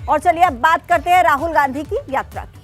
और चलिए अब बात करते हैं राहुल गांधी की यात्रा की।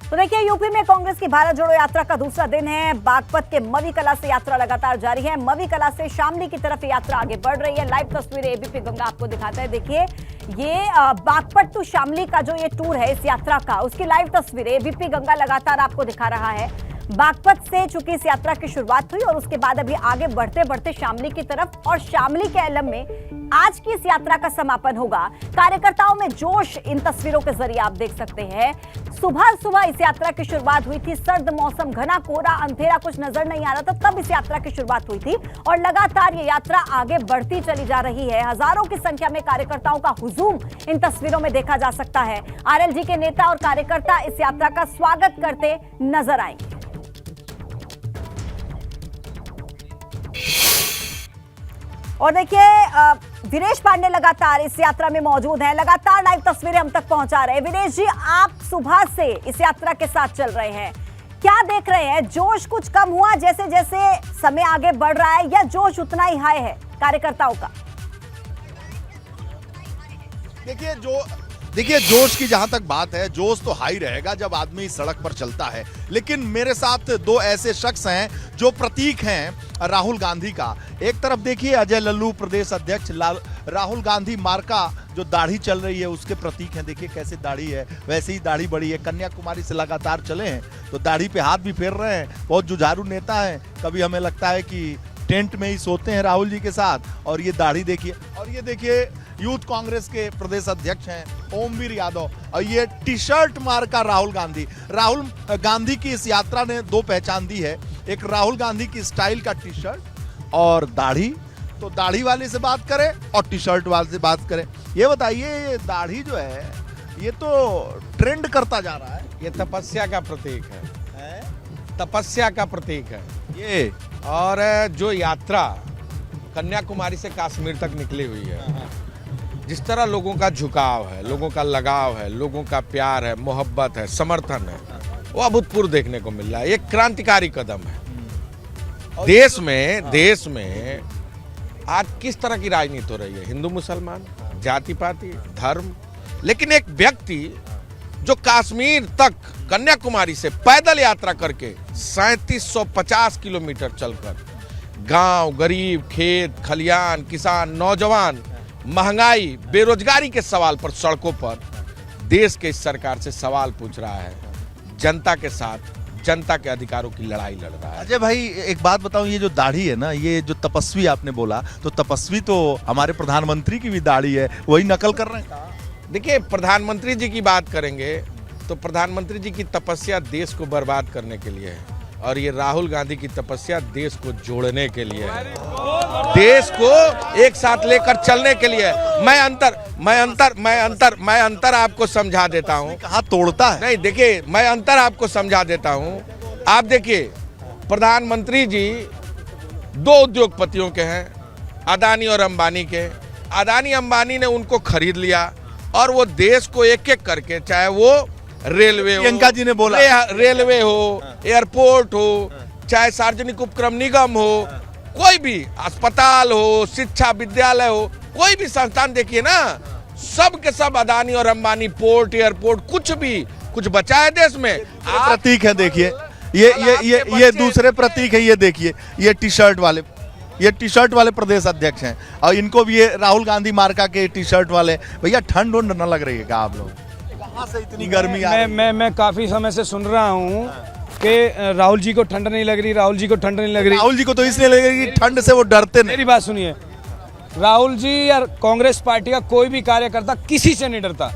तो देखिए, यूपी में कांग्रेस की भारत जोड़ो यात्रा का दूसरा दिन है। बागपत के मवी कला से यात्रा लगातार जारी है। मवी कला से शामली की तरफ यात्रा आगे बढ़ रही है। लाइव तस्वीरें एबीपी गंगा आपको दिखाता है। देखिए, ये बागपत टू शामली का जो ये टूर है इस यात्रा का, उसकी लाइव तस्वीरें एबीपी गंगा लगातार आपको दिखा रहा है। बागपत से चूंकि इस यात्रा की शुरुआत हुई और उसके बाद अभी आगे बढ़ते बढ़ते शामली की तरफ, और शामली के एलम में आज की इस यात्रा का समापन होगा। कार्यकर्ताओं में जोश इन तस्वीरों के जरिए आप देख सकते हैं। सुबह सुबह इस यात्रा की शुरुआत हुई थी। सर्द मौसम, घना कोहरा, अंधेरा कुछ नजर नहीं आ रहा था, तब इस यात्रा की शुरुआत हुई थी और लगातार ये यात्रा आगे बढ़ती चली जा रही है। हजारों की संख्या में कार्यकर्ताओं का हुजूम इन तस्वीरों में देखा जा सकता है। आरएलजी के नेता और कार्यकर्ता इस यात्रा का स्वागत करते नजर आएंगे। और देखिए, वीरेश पांडे लगातार इस यात्रा में मौजूद हैं, लगातार लाइव तस्वीरें हम तक पहुंचा रहे हैं। वीरेश जी, आप सुबह से इस यात्रा के साथ चल रहे हैं, क्या देख रहे हैं? जोश कुछ कम हुआ जैसे जैसे समय आगे बढ़ रहा है, या जोश उतना ही हाई है कार्यकर्ताओं का? देखिए जोश की जहां तक बात है, जोश तो हाई रहेगा जब आदमी सड़क पर चलता है। लेकिन मेरे साथ दो ऐसे शख्स हैं जो प्रतीक हैं राहुल गांधी का। एक तरफ देखिए अजय लल्लू प्रदेश अध्यक्ष, राहुल गांधी मार्का जो दाढ़ी चल रही है उसके प्रतीक हैं। देखिए कैसे दाढ़ी है, वैसे ही दाढ़ी बड़ी है। कन्याकुमारी से लगातार चले हैं तो दाढ़ी पे हाथ भी फेर रहे हैं। बहुत जुझारू नेता है, कभी हमें लगता है कि टेंट में ही सोते हैं राहुल जी के साथ। और ये दाढ़ी देखिए, और ये देखिए यूथ कांग्रेस के प्रदेश अध्यक्ष हैं ओमवीर यादव, और ये टी शर्ट मार्का राहुल गांधी की इस यात्रा ने दो पहचान दी है। एक राहुल गांधी की स्टाइल का टी शर्ट और दाढ़ी। तो दाढ़ी वाले से बात करें और टी शर्ट वाले से बात करें। ये बताइए, ये दाढ़ी जो है ये तो ट्रेंड करता जा रहा है। ये तपस्या का प्रतीक है, तपस्या का प्रतीक है ये। और जो यात्रा कन्याकुमारी से कश्मीर तक निकली हुई है, जिस तरह लोगों का झुकाव है, लोगों का लगाव है, लोगों का प्यार है, मोहब्बत है, समर्थन है, वो अभूतपूर्व देखने को मिल रहा है। एक क्रांतिकारी कदम है। देश में आज किस तरह की राजनीति हो रही है, हिंदू मुसलमान, जाति पाति, धर्म, लेकिन एक व्यक्ति जो कश्मीर तक कन्याकुमारी से पैदल यात्रा करके 3750 किलोमीटर चलकर गांव, गरीब, खेत खलियान, किसान, नौजवान, महंगाई, बेरोजगारी के सवाल पर सड़कों पर देश के इस सरकार से सवाल पूछ रहा है, जनता के साथ जनता के अधिकारों की लड़ाई लड़ रहा है। अजय भाई, एक बात बताऊं, ये जो दाढ़ी है ना, ये जो तपस्वी आपने बोला, तो तपस्वी तो हमारे प्रधानमंत्री की भी दाढ़ी है, वही नकल कर रहे हैं। देखिए, प्रधानमंत्री जी की बात करेंगे तो प्रधानमंत्री जी की तपस्या देश को बर्बाद करने के लिए है, और ये राहुल गांधी की तपस्या देश को जोड़ने के लिए है, देश को एक साथ लेकर चलने के लिए। मैं अंतर आपको समझा देता हूँ। कहाँ तोड़ता है? नहीं, देखिए, मैं अंतर आपको समझा देता हूँ। आप देखिए, प्रधानमंत्री जी दो उद्योगपतियों के हैं, अदानी और अंबानी के। अदानी अंबानी ने उनको खरीद लिया और वो देश को एक एक करके, चाहे वो रेलवे हो, प्रियंका जी ने बोला, रेलवे हो, एयरपोर्ट हो, चाहे सार्वजनिक उपक्रम निगम हो, कोई भी अस्पताल हो, शिक्षा विद्यालय हो, कोई भी संस्थान देखिए ना, सब के सब अदानी और अंबानी, पोर्ट, एयरपोर्ट, कुछ बचा है देश में? प्रतीक है देखिए, ये दूसरे प्रतीक है। ये देखिए, ये टी शर्ट वाले प्रदेश अध्यक्ष हैं, और इनको भी ये राहुल गांधी मार्का के टी शर्ट वाले। भैया, ठंड उंड न लग रही है क्या आप लोग? कहाँ से इतनी गर्मी आ रही है? मैं काफी समय से सुन रहा हूँ कि राहुल जी को ठंड नहीं लग रही, राहुल जी को ठंड नहीं लग रही। राहुल जी को तो इसलिए लग रही कि ठंड से वो डरते नहीं। मेरी बात सुनिए, राहुल जी या कांग्रेस पार्टी का कोई भी कार्यकर्ता किसी से नहीं डरता,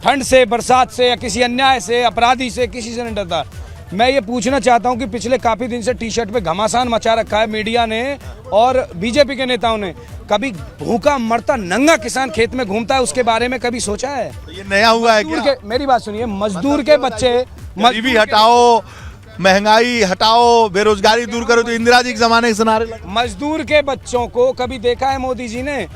ठंड से, बरसात से, या किसी अन्याय से, अपराधी से, किसी से नहीं डरता। मैं ये पूछना चाहता हूं कि पिछले काफी दिन से टी शर्ट पे घमासान मचा रखा है मीडिया ने और बीजेपी के नेताओं ने। कभी भूखा मरता नंगा किसान खेत में घूमता है, उसके बारे में कभी सोचा है? तो ये नया हुआ है क्या? मेरी बात सुनिए, मजदूर के बच्चे, गरीबी हटाओ, महंगाई हटाओ, बेरोजगारी दूर करो, तो इंदिरा जी के जमाने के सुनारे लगे। मजदूर के बच्चों को कभी देखा है मोदी जी ने?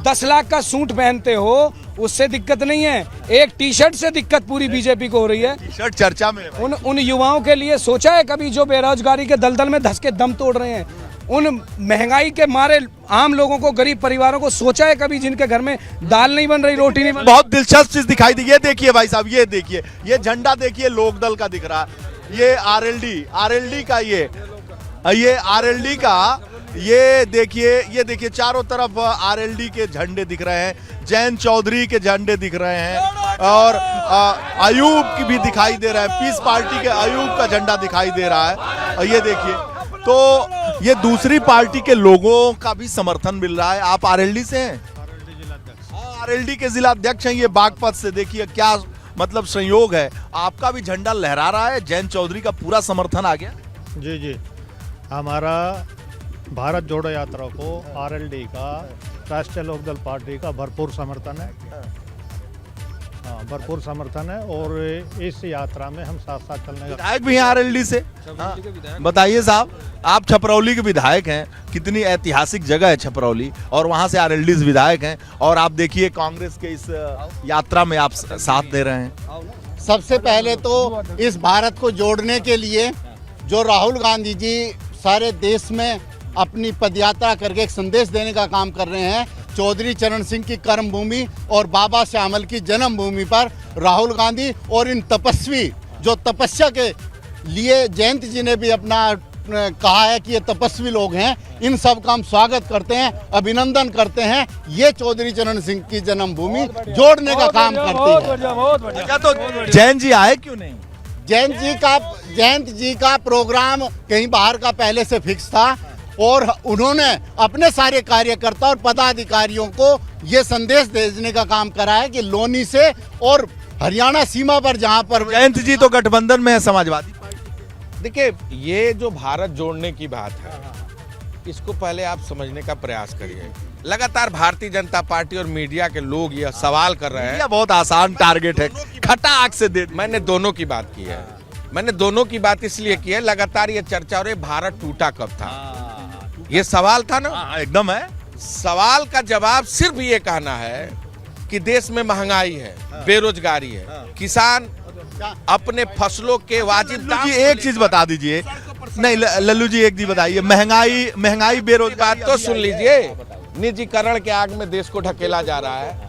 10 लाख का सूट पहनते हो, उससे दिक्कत नहीं है, एक टी शर्ट से दिक्कत पूरी बीजेपी को हो रही है। टी शर्ट चर्चा में है भाई। उन युवाओं के लिए सोचा है कभी, जो बेरोजगारी के दलदल में धंस के दम तोड़ रहे हैं? उन महंगाई के मारे आम लोगों को, गरीब परिवारों को सोचा है कभी, जिनके घर में दाल नहीं बन रही, रोटी नहीं बन रही? बहुत दिलचस्प चीज दिखाई दी। ये देखिए भाई साहब, ये देखिए, ये झंडा देखिए, लोकदल का दिख रहा है। ये आरएलडी का ये आरएलडी का ये देखिए चारों तरफ आरएलडी के झंडे दिख रहे हैं, जैन चौधरी के झंडे दिख रहे हैं, और अयूब की भी दिखाई दे रहा है, पीस पार्टी के अयूब का झंडा दिखाई दे रहा है। और ये देखिए, तो ये दूसरी पार्टी के लोगों का भी समर्थन मिल रहा है। आप आरएलडी से हैं? आरएलडी के जिला अध्यक्ष हैं, ये बागपत से। देखिए क्या मतलब संयोग है, आपका भी झंडा लहरा रहा है, जैन चौधरी का पूरा समर्थन आ गया। जी, हमारा भारत जोड़ो यात्रा को आरएलडी का, राष्ट्रीय लोकदल पार्टी का भरपूर समर्थन है। हाँ, भरपूर समर्थन है, और इस यात्रा में हम साथ साथ चलने का। विधायक भी हैं आरएलडी से। हाँ, बताइए साहब, आप छपरौली के विधायक हैं, कितनी ऐतिहासिक जगह है छपरौली, और वहां से आरएलडी से विधायक हैं, और आप देखिए कांग्रेस के इस यात्रा में आप साथ दे रहे हैं। सबसे पहले तो इस भारत को जोड़ने के लिए जो राहुल गांधी जी सारे देश में अपनी पदयात्रा करके एक संदेश देने का काम कर रहे हैं, चौधरी चरण सिंह की कर्म भूमि और बाबा श्यामल की जन्मभूमि पर राहुल गांधी और इन तपस्वी जो तपस्या के लिए जयंत जी ने भी अपना कहा है कि ये तपस्वी लोग हैं, इन सब का हम स्वागत करते हैं, अभिनंदन करते हैं। ये चौधरी चरण सिंह की जन्मभूमि जोड़ने का काम करती है। क्या तो जैन जी आए क्यों नहीं? जयंत जी का प्रोग्राम कहीं बाहर का पहले से फिक्स था, और उन्होंने अपने सारे कार्यकर्ता और पदाधिकारियों को ये संदेश भेजने का काम करा है कि लोनी से और हरियाणा सीमा पर, जहां पर जयंत जी तो गठबंधन में है समाजवादी पार्टी। देखिए, ये जो भारत जोड़ने की बात है, इसको पहले आप समझने का प्रयास करिए। लगातार भारतीय जनता पार्टी और मीडिया के लोग यह सवाल कर रहे हैं। यह बहुत आसान टारगेट है, खटाक से दे। मैंने दोनों की बात की है, मैंने दोनों की बात इसलिए की है, लगातार ये चर्चा हो रही है भारत टूटा कब था, ये सवाल था ना। एकदम है। सवाल का जवाब सिर्फ ये कहना है कि देश में महंगाई है, बेरोजगारी है, किसान अपने फसलों के वाजिब दाम। जी एक चीज बता दीजिए, नहीं लल्लू जी एक चीज बताइए, महंगाई बेरोजगारी बात तो सुन लीजिए। निजीकरण के आग में देश को ढकेला जा रहा है,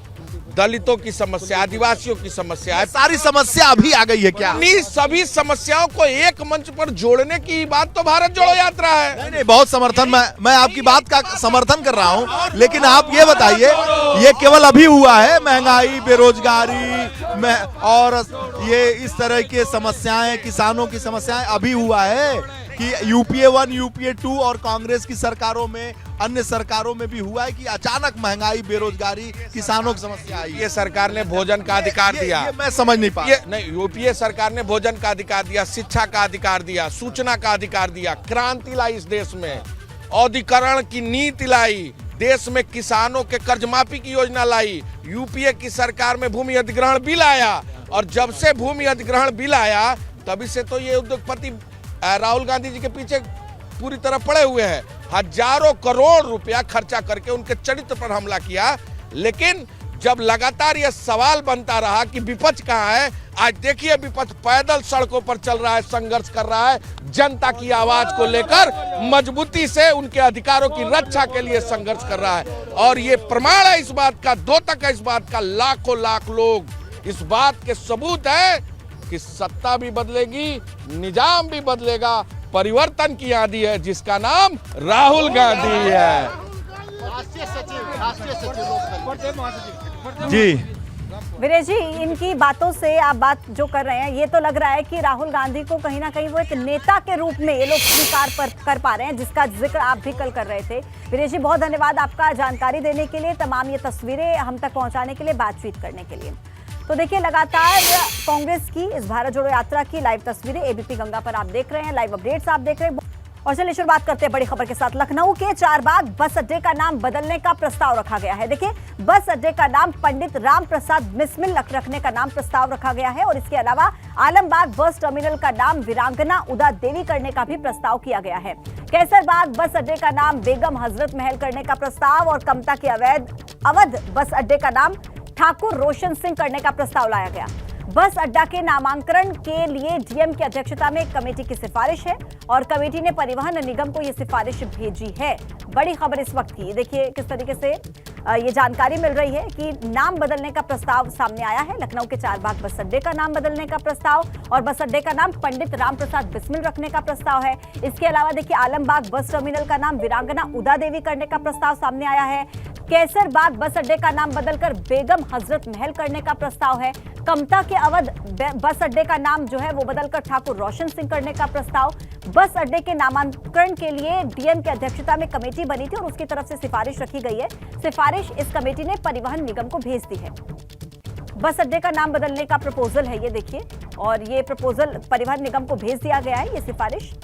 दलितों की समस्या, आदिवासियों की समस्या है, सारी समस्या अभी आ गई है क्या? अपनी सभी समस्याओं को एक मंच पर जोड़ने की बात तो भारत जोड़ो यात्रा है। नहीं, बहुत समर्थन, मैं आपकी बात का समर्थन कर रहा हूं, लेकिन आप ये बताइए, ये केवल अभी हुआ है महंगाई, बेरोजगारी में, और ये इस तरह के समस्याएं, किसानों की समस्याएं अभी हुआ है कि यूपीए 1, यूपीए 2 और कांग्रेस की सरकारों में, अन्य सरकारों में भी हुआ है कि अचानक महंगाई, बेरोजगारी, किसानों की समस्या आई। ये सरकार ने भोजन का अधिकार दिया, ये मैं समझ नहीं पाया। नहीं, यूपीए सरकार ने भोजन का अधिकार दिया, शिक्षा का अधिकार दिया, सूचना का अधिकार दिया, क्रांति लाई इस देश में, औद्योगिकरण की नीति लाई, देश में किसानों के कर्ज माफी की योजना लाई, यूपीए की सरकार में भूमि अधिग्रहण बिल आया, और जब से भूमि अधिग्रहण बिल आया तभी से तो ये उद्योगपति राहुल गांधी जी के पीछे पूरी तरह पड़े हुए हैं। हजारों करोड़ रुपया खर्चा करके उनके चरित्र पर हमला किया, लेकिन जब लगातार यह सवाल बनता रहा कि विपक्ष कहाँ है, आज देखिए विपक्ष पैदल सड़कों पर चल रहा है, संघर्ष कर रहा है, जनता की आवाज को लेकर मजबूती से उनके अधिकारों की रक्षा के लिए संघर्ष कर रहा है। और ये प्रमाण है इस बात का, द्योतक है इस बात का, लाखों लाख लोग इस बात के सबूत है कि सत्ता भी बदलेगी, निजाम भी बदलेगा, परिवर्तन की आंधी है जिसका नाम राहुल गांधी है। राष्ट्रीय सचिव जी वीरेश जी, इनकी बातों से आप बात जो कर रहे हैं, ये तो लग रहा है कि राहुल गांधी को कहीं ना कहीं वो एक नेता के रूप में ये लोग स्वीकार कर पा रहे हैं, जिसका जिक्र आप भी कल कर रहे थे। वीरेश जी, बहुत धन्यवाद आपका जानकारी देने के लिए, तमाम ये तस्वीरें हम तक पहुंचाने के लिए, बातचीत करने के लिए। तो देखिए, लगातार कांग्रेस की इस भारत जोड़ो यात्रा की लाइव तस्वीरें एबीपी गंगा पर आप देख रहे हैं, लाइव अपडेट्स आप देख रहे हैं। और चलिए शुरुआत करते हैं बड़ी खबर के साथ। लखनऊ के चारबाग बस अड्डे का नाम बदलने का प्रस्ताव रखा गया है। देखिए, बस अड्डे का नाम पंडित राम प्रसाद बिस्मिल रखने का नाम प्रस्ताव रखा गया है और इसके अलावा आलमबाग बस टर्मिनल का नाम वीरांगना उदा देवी करने का भी प्रस्ताव किया गया है। कैसरबाग बस अड्डे का नाम बेगम हजरत महल करने का प्रस्ताव और कमता के अवध बस अड्डे का नाम ठाकुर रोशन सिंह करने का प्रस्ताव लाया गया। बस अड्डा के नामांकन के लिए डीएम की अध्यक्षता में एक कमेटी की सिफारिश है और कमेटी ने परिवहन निगम को यह सिफारिश भेजी है। बड़ी खबर इस वक्त की, देखिए किस तरीके से ये जानकारी मिल रही है कि नाम बदलने का प्रस्ताव सामने आया है। लखनऊ के चारबाग बस अड्डे का नाम बदलने का प्रस्ताव और बस अड्डे का नाम पंडित राम प्रसाद बिस्मिल रखने का प्रस्ताव है। इसके अलावा देखिए, आलमबाग बस टर्मिनल का नाम वीरांगना उदा देवी करने का प्रस्ताव सामने आया है। कैसरबाग बस अड्डे का नाम बदलकर बेगम हजरत महल करने का प्रस्ताव है। कमता के अवध बस अड्डे का नाम जो है वो बदलकर ठाकुर रोशन सिंह करने का प्रस्ताव। बस अड्डे के नामांकन के लिए डीएम की अध्यक्षता में कमेटी बनी थी और उसकी तरफ से सिफारिश रखी गई है। सिफारिश इस कमेटी ने परिवहन निगम को भेज दी है। बस अड्डे का नाम बदलने का प्रपोजल है ये, देखिए, और ये प्रपोजल परिवहन निगम को भेज दिया गया है। ये सिफारिश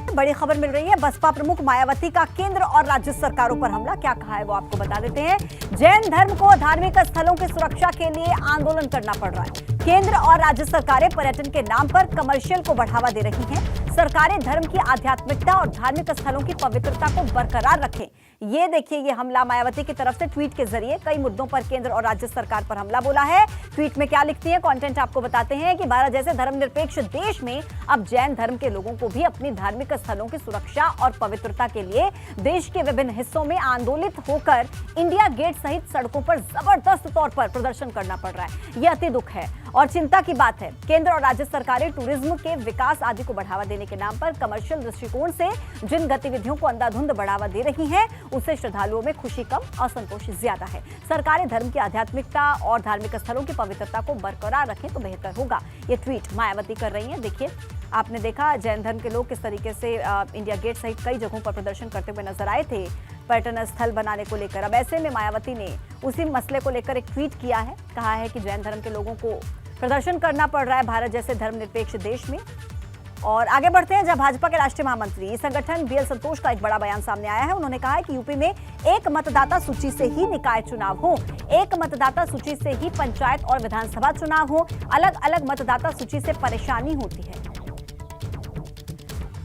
बड़ी खबर मिल रही है। बसपा प्रमुख मायावती का केंद्र और राज्य सरकारों पर हमला, क्या कहा है वो आपको बता देते हैं। जैन धर्म को धार्मिक स्थलों की सुरक्षा के लिए आंदोलन करना पड़ रहा है। केंद्र और राज्य सरकारें पर्यटन के नाम पर कमर्शियल को बढ़ावा दे रही हैं। सरकारें धर्म की आध्यात्मिकता और धार्मिक स्थलों की पवित्रता को बरकरार रखें। ये देखिए, ये हमला मायावती की तरफ से ट्वीट के जरिए कई मुद्दों पर केंद्र और राज्य सरकार पर हमला बोला है। ट्वीट में क्या लिखती है, कंटेंट आपको बताते हैं कि भारत जैसे धर्मनिरपेक्ष देश में अब जैन धर्म के लोगों को भी अपनी धार्मिक स्थलों की सुरक्षा और पवित्रता के लिए देश के विभिन्न हिस्सों में आंदोलित होकर इंडिया गेट सहित सड़कों पर जबरदस्त तौर पर प्रदर्शन करना पड़ रहा है। यह अति दुख है और चिंता की बात है। केंद्र और राज्य सरकारें टूरिज्म के विकास आदि को बढ़ावा देने के नाम पर कमर्शियल दृष्टिकोण से जिन गतिविधियों को अंधाधुंध बढ़ावा दे रही हैं, उससे श्रद्धालुओं में खुशी कम, असंतोष ज्यादा है। सरकारें धर्म की आध्यात्मिकता और धार्मिक स्थलों की पवित्रता को बरकरार रखें तो बेहतर होगा। ये ट्वीट मायावती कर रही हैं। देखिए, आपने देखा जैन धर्म के लोग किस तरीके से इंडिया गेट सहित कई जगहों पर प्रदर्शन करते हुए नजर आए थे पर्यटन स्थल बनाने को लेकर। अब ऐसे में मायावती ने उसी मसले को लेकर एक ट्वीट किया है। कहा है कि जैन धर्म के लोगों को प्रदर्शन करना पड़ रहा है भारत जैसे धर्मनिरपेक्ष देश में। और आगे बढ़ते हैं, जब भाजपा के राष्ट्रीय महामंत्री संगठन बीएल संतोष का एक बड़ा बयान सामने आया है। उन्होंने कहा है कि यूपी में एक मतदाता सूची से ही निकाय चुनाव हो, एक मतदाता सूची से ही पंचायत और विधानसभा चुनाव हो, अलग अलग मतदाता सूची से परेशानी होती है।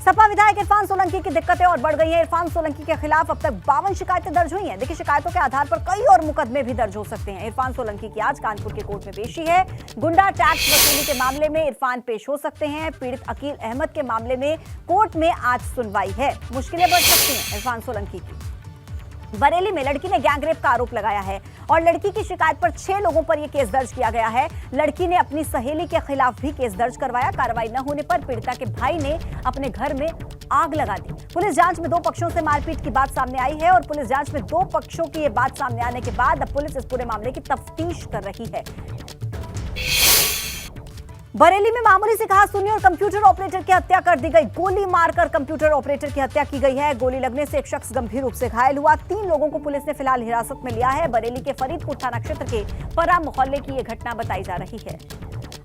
सपा विधायक इरफान सोलंकी की दिक्कतें और बढ़ गई हैं। इरफान सोलंकी के खिलाफ अब तक 52 शिकायतें दर्ज हुई हैं। देखिए, शिकायतों के आधार पर कई और मुकदमे भी दर्ज हो सकते हैं। इरफान सोलंकी की आज कानपुर के कोर्ट में पेशी है। गुंडा टैक्स वसूली के मामले में इरफान पेश हो सकते हैं। पीड़ित अकील अहमद के मामले में कोर्ट में आज सुनवाई है। मुश्किलें बढ़ सकती हैं इरफान सोलंकी की। बरेली में लड़की ने गैंगरेप का आरोप लगाया है और लड़की की शिकायत पर 6 लोगों पर यह केस दर्ज किया गया है। लड़की ने अपनी सहेली के खिलाफ भी केस दर्ज करवाया। कार्रवाई न होने पर पीड़िता के भाई ने अपने घर में आग लगा दी। पुलिस जांच में 2 पक्षों से मारपीट की बात सामने आई है और पुलिस जांच में 2 पक्षों की यह बात सामने आने के बाद अब पुलिस इस पूरे मामले की तफ्तीश कर रही है। बरेली में मामूली से कहा सुन्नी और कंप्यूटर ऑपरेटर की हत्या कर दी गई। गोली मारकर कंप्यूटर ऑपरेटर की हत्या की गई है। गोली लगने से एक शख्स गंभीर रूप से घायल हुआ। 3 लोगों को पुलिस ने फिलहाल हिरासत में लिया है। बरेली के फरीदपुर थाना क्षेत्र के परा मोहल्ले की यह घटना बताई जा रही है।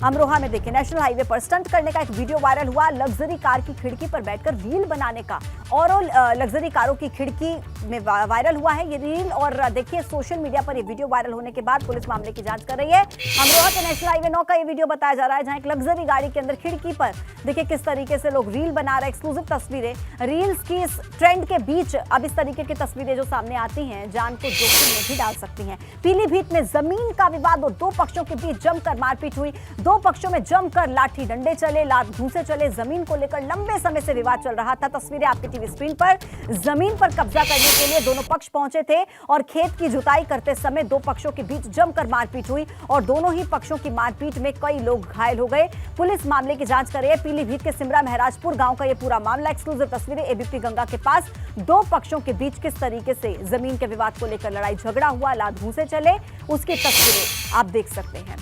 अमरोहा में देखिए, नेशनल हाईवे पर स्टंट करने का एक वीडियो वायरल हुआ। लग्जरी कार की खिड़की पर बैठकर रील बनाने का और लग्जरी कारों की खिड़की में वायरल हुआ है ये रील। और देखिए, सोशल मीडिया पर ये वीडियो वायरल होने के बाद पुलिस मामले की जांच कर रही है। अमरोहा के नेशनल हाईवे 9 का ये वीडियो बताया जा रहा है, जहां एक लग्जरी गाड़ी के अंदर खिड़की पर देखिए किस तरीके से लोग रील बना रहे हैं। एक्सक्लूसिव तस्वीरें, रील्स की इस ट्रेंड के बीच अब इस तरीके की तस्वीरें जो सामने आती हैं जान को जोखिम में भी डाल सकती हैं। पीलीभीत में जमीन का विवाद और 2 पक्षों के बीच जमकर मारपीट हुई। 2 पक्षों में जमकर लाठी डंडे चले, लात घूंसे चले। जमीन को लेकर लंबे समय से विवाद चल रहा था। तस्वीरें आपके टीवी स्क्रीन पर। जमीन पर कब्जा करने के लिए दोनों पक्ष पहुंचे थे और खेत की जुताई करते समय 2 पक्षों के बीच जमकर मारपीट हुई और दोनों ही पक्षों की मारपीट में कई लोग घायल हो गए। पुलिस मामले की जांच कर रही है। पीलीभीत के सिमरा महराजपुर गांव का यह पूरा मामला। एक्सक्लूसिव तस्वीरें एबीपी गंगा के पास। 2 पक्षों के बीच किस तरीके से जमीन के विवाद को लेकर लड़ाई झगड़ा हुआ, लात घूंसे चले, उसकी तस्वीरें आप देख सकते हैं।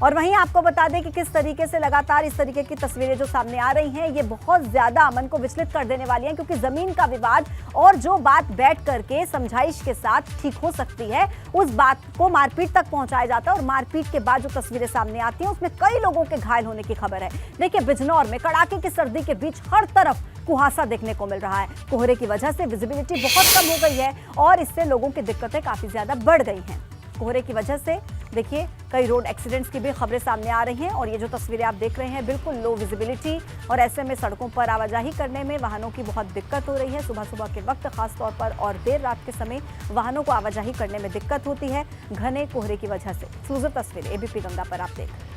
और वहीं आपको बता दें कि किस तरीके से लगातार इस तरीके की तस्वीरें जो सामने आ रही हैं ये बहुत ज्यादा मन को विचलित कर देने वाली हैं, क्योंकि जमीन का विवाद और जो बात बैठ करके समझाइश के साथ ठीक हो सकती है उस बात को मारपीट तक पहुंचाया जाता है। और मारपीट के बाद जो तस्वीरें सामने आती हैं उसमें कई लोगों के घायल होने की खबर है। देखिए, बिजनौर में कड़ाके की सर्दी के बीच हर तरफ कुहासा देखने को मिल रहा है। कोहरे की वजह से विजिबिलिटी बहुत कम हो गई है और इससे लोगों की दिक्कतें काफी ज्यादा बढ़ गई हैं। कोहरे की वजह से देखिए कई रोड एक्सीडेंट्स की भी खबरें सामने आ रही हैं और ये जो तस्वीरें आप देख रहे हैं बिल्कुल लो विजिबिलिटी, और ऐसे में सड़कों पर आवाजाही करने में वाहनों की बहुत दिक्कत हो रही है। सुबह सुबह के वक्त खास तौर पर और देर रात के समय वाहनों को आवाजाही करने में दिक्कत होती है घने कोहरे की वजह से। एक्सक्लूसिव तस्वीरें एबीपी गंगा पर आप देख रहे हैं।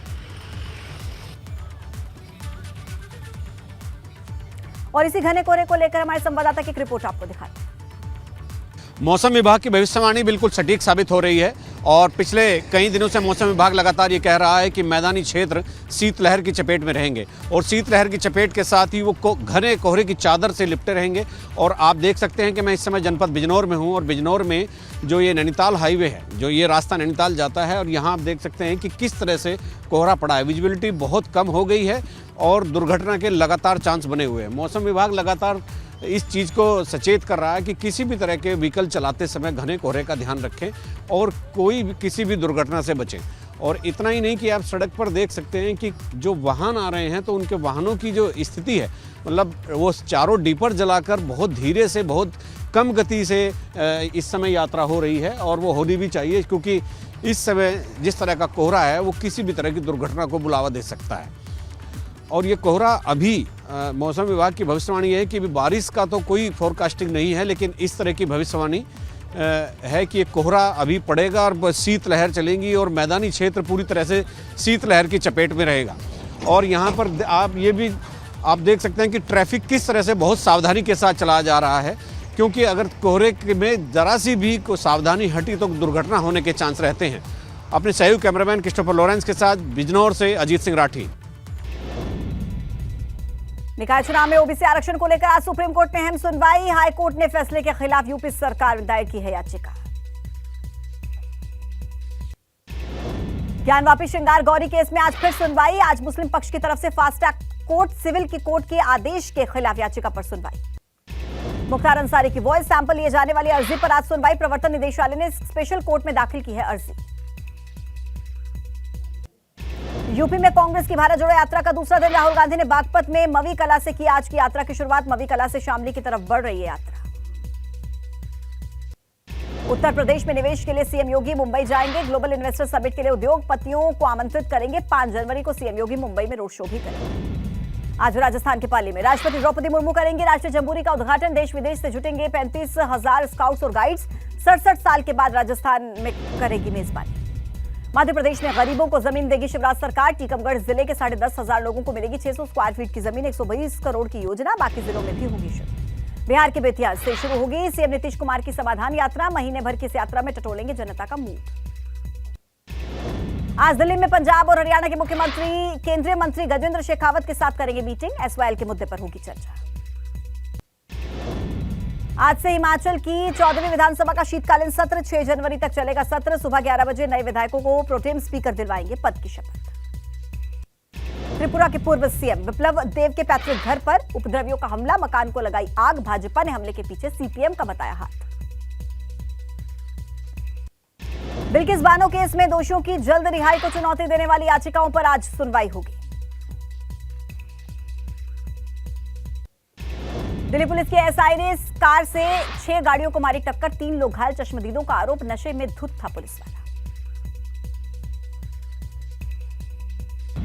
और इसी घने कोहरे को लेकर हमारे संवाददाता की एक रिपोर्ट आपको दिखाते हैं। मौसम विभाग की भविष्यवाणी बिल्कुल सटीक साबित हो रही है और पिछले कई दिनों से मौसम विभाग लगातार ये कह रहा है कि मैदानी क्षेत्र शीतलहर की चपेट में रहेंगे और शीतलहर की चपेट के साथ ही वो घने कोहरे की चादर से लिपटे रहेंगे। और आप देख सकते हैं कि मैं इस समय जनपद बिजनौर में हूँ और बिजनौर में जो ये नैनीताल हाईवे है, जो ये रास्ता नैनीताल जाता है, और यहाँ आप देख सकते हैं कि किस तरह से कोहरा पड़ा है। विजिबिलिटी बहुत कम हो गई है और दुर्घटना के लगातार चांस बने हुए हैं। मौसम विभाग लगातार इस चीज़ को सचेत कर रहा है कि किसी भी तरह के व्हीकल चलाते समय घने कोहरे का ध्यान रखें और कोई भी किसी भी दुर्घटना से बचें। और इतना ही नहीं कि आप सड़क पर देख सकते हैं कि जो वाहन आ रहे हैं तो उनके वाहनों की जो स्थिति है, मतलब वो चारों डीपर जलाकर बहुत धीरे से, बहुत कम गति से इस समय यात्रा हो रही है और वो होनी भी चाहिए, क्योंकि इस समय जिस तरह का कोहरा है वो किसी भी तरह की दुर्घटना को बुलावा दे सकता है। और ये कोहरा अभी मौसम विभाग की भविष्यवाणी है कि बारिश का तो कोई फोरकास्टिंग नहीं है, लेकिन इस तरह की भविष्यवाणी है कि ये कोहरा अभी पड़ेगा और शीतलहर चलेंगी और मैदानी क्षेत्र पूरी तरह से शीतलहर की चपेट में रहेगा। और यहाँ पर आप देख सकते हैं कि ट्रैफिक किस तरह से बहुत सावधानी के साथ चलाया जा रहा है, क्योंकि अगर कोहरे में ज़रा सी भी कोई सावधानी हटी तो दुर्घटना होने के चांस रहते हैं। अपने सहयोगी कैमरामैन क्रिस्टोफर लॉरेंस के साथ बिजनौर से अजीत सिंह राठी। निकाय चुनाव में ओबीसी आरक्षण को लेकर आज सुप्रीम कोर्ट में अहम सुनवाई। हाई कोर्ट ने फैसले के खिलाफ यूपी सरकार ने दायर की है याचिका। ज्ञानवापी श्रृंगार गौरी केस में आज फिर सुनवाई। आज मुस्लिम पक्ष की तरफ से फास्ट ट्रैक कोर्ट सिविल की कोर्ट के आदेश के खिलाफ याचिका पर सुनवाई। मुख्तार अंसारी की वॉइस सैंपल लिए जाने वाली अर्जी पर आज सुनवाई। प्रवर्तन निदेशालय ने स्पेशल कोर्ट में दाखिल की है अर्जी। यूपी में कांग्रेस की भारत जोड़ो यात्रा का दूसरा दिन। राहुल गांधी ने बागपत में मवी कला से की आज की यात्रा की शुरुआत। मवी कला से शामली की तरफ बढ़ रही है यात्रा। उत्तर प्रदेश में निवेश के लिए सीएम योगी मुंबई जाएंगे। ग्लोबल इन्वेस्टर समिट के लिए उद्योगपतियों को आमंत्रित करेंगे। 5 जनवरी को सीएम योगी मुंबई में रोड शो भी करेंगे। आज राजस्थान के पाली में राष्ट्रपति द्रौपदी मुर्मू करेंगे राष्ट्रीय जम्बूरी का उद्घाटन। देश विदेश से जुटेंगे 35,000 स्काउट्स और गाइड्स। 67 साल के बाद राजस्थान में करेगी मेजबानी। मध्य प्रदेश में गरीबों को जमीन देगी शिवराज सरकार। टीकमगढ़ जिले के 10,500 लोगों को मिलेगी 600 स्क्वायर फीट की जमीन। 120 करोड़ की योजना बाकी जिलों में भी होगी शुरू। बिहार के बेतिया से शुरू होगी सीएम नीतीश कुमार की समाधान यात्रा। महीने भर की इस यात्रा में टटोलेंगे जनता का मूड। आज दिल्ली में पंजाब और हरियाणा के मुख्यमंत्री केंद्रीय मंत्री गजेंद्र शेखावत के साथ करेंगे मीटिंग। एसवाईएल के मुद्दे पर होगी चर्चा। आज से हिमाचल की 14वीं विधानसभा का शीतकालीन सत्र 6 जनवरी तक चलेगा। सत्र सुबह 11 बजे नए विधायकों को प्रोटेम स्पीकर दिलवाएंगे पद की शपथ। त्रिपुरा के पूर्व सीएम विप्लव देव के पैतृक घर पर उपद्रवियों का हमला। मकान को लगाई आग। भाजपा ने हमले के पीछे सीपीएम का बताया हाथ। बिल्किस बानो केस में दोषियों की जल्द रिहाई को चुनौती देने वाली याचिकाओं पर आज सुनवाई होगी। दिल्ली पुलिस की एसआई ने कार से 6 गाड़ियों को मारी टक्कर। 3 लोग घायल। चश्मदीदों का आरोप नशे में धुत था पुलिस वाला।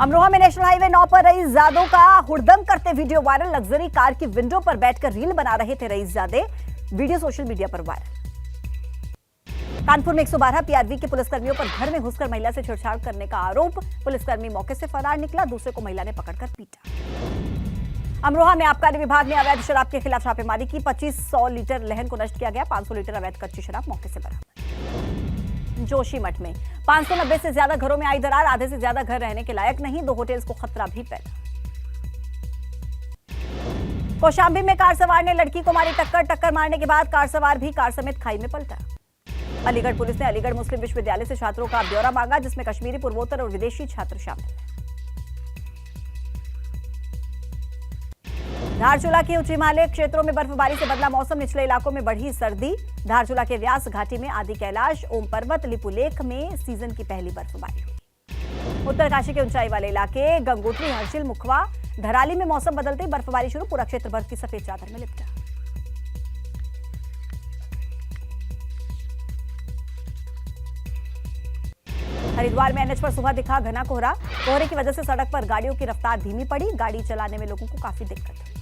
अमरोहा में नेशनल हाईवे 9 पर रईसजादों का हुड़दंग करते वीडियो वायरल। लग्जरी कार की विंडो पर बैठकर रील बना रहे थे रईसजादे। वीडियो सोशल मीडिया पर वायरल। कानपुर में 112 पीआरवी के पुलिसकर्मियों पर घर में घुसकर महिला से छेड़छाड़ करने का आरोप। पुलिसकर्मी मौके से फरार निकला। दूसरे को महिला ने पकड़कर पीटा। अमरोहा में आबकारी विभाग ने अवैध शराब के खिलाफ छापेमारी की। 2500 लीटर लहन को नष्ट किया गया। 500 लीटर अवैध कच्ची शराब मौके से बरामद। जोशीमठ में 590 से ज्यादा घरों में आई दरार। आधे से ज्यादा घर रहने के लायक नहीं। 2 होटल्स को खतरा भी पैदा। कौशाम्बी में कार सवार ने लड़की को मारी टक्कर। टक्कर मारने के बाद कार सवार भी कार समेत खाई में पलटा। अलीगढ़ पुलिस ने अलीगढ़ मुस्लिम विश्वविद्यालय से छात्रों का ब्यौरा मांगा, जिसमें कश्मीरी, पूर्वोत्तर और विदेशी छात्र शामिल हैं। धारचूला के उच्च हिमालय क्षेत्रों में बर्फबारी से बदला मौसम, निचले इलाकों में बढ़ी सर्दी। धारचूला के व्यास घाटी में आदि कैलाश, ओम पर्वत, लिपुलेख में सीजन की पहली बर्फबारी हुई। उत्तरकाशी के ऊंचाई वाले इलाके गंगोत्री, हर्षिल, मुखवा, धराली में मौसम बदलते ही बर्फबारी शुरू, पूरा क्षेत्र बर्फ की सफेद चादर में लिपटा। हरिद्वार में एनएच पर सुबह दिखा घना कोहरा, कोहरे की वजह से सड़क पर गाड़ियों की रफ्तार धीमी पड़ी, गाड़ी चलाने में लोगों को काफी दिक्कत हुई।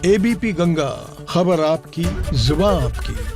एबीपी गंगा, खबर आपकी, जुबान आपकी।